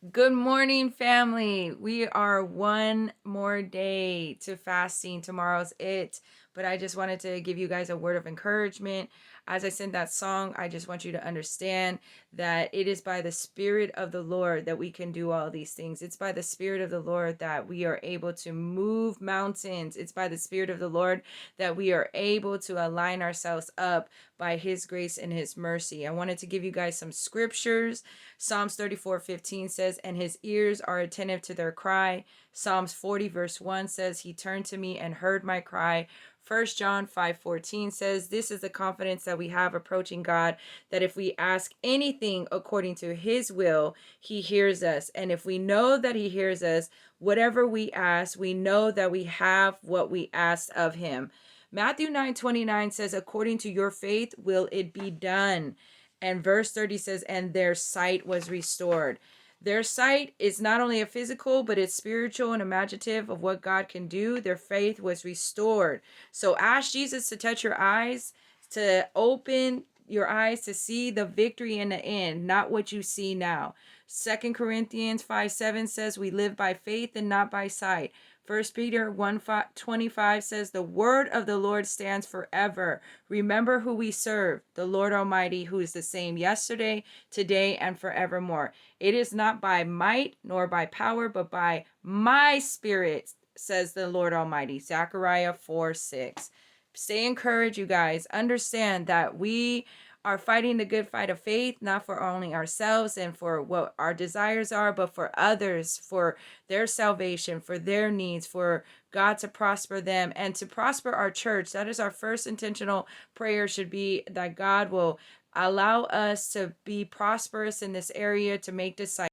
Good morning, family. We are one more day to fasting. Tomorrow's it. But I just wanted to give you guys a word of encouragement. As I sing that song, I just want you to understand that it is by the Spirit of the Lord that we can do all these things. It's by the Spirit of the Lord that we are able to move mountains. It's by the Spirit of the Lord that we are able to align ourselves up by His grace and His mercy. I wanted to give you guys some scriptures. Psalms 34:15 says, and his ears are attentive to their cry. Psalms 40, verse 1 says, he turned to me and heard my cry. 1 John 5:14 says, this is the confidence that we have approaching God, that if we ask anything according to his will, he hears us. And if we know that he hears us, whatever we ask, we know that we have what we asked of him. Matthew 9:29 says, according to your faith will it be done. And verse 30 says, and their sight was restored. Their sight is not only a physical, but it's spiritual and imaginative of what God can do. Their faith was restored. So ask Jesus to touch your eyes, to open your eyes to see the victory in the end, not what you see now. 2 Corinthians 5:7 says, we live by faith and not by sight. 1 Peter 1:25 says, the word of the Lord stands forever. Remember who we serve, the Lord Almighty, who is the same yesterday, today, and forevermore. It is not by might nor by power, but by my spirit, says the Lord Almighty. Zechariah 4:6. Stay encouraged, you guys. Understand that we are fighting the good fight of faith, not for only ourselves and for what our desires are, but for others, for their salvation, for their needs, for God to prosper them and to prosper our church. That is our first intentional prayer, should be that God will allow us to be prosperous in this area, to make disciples.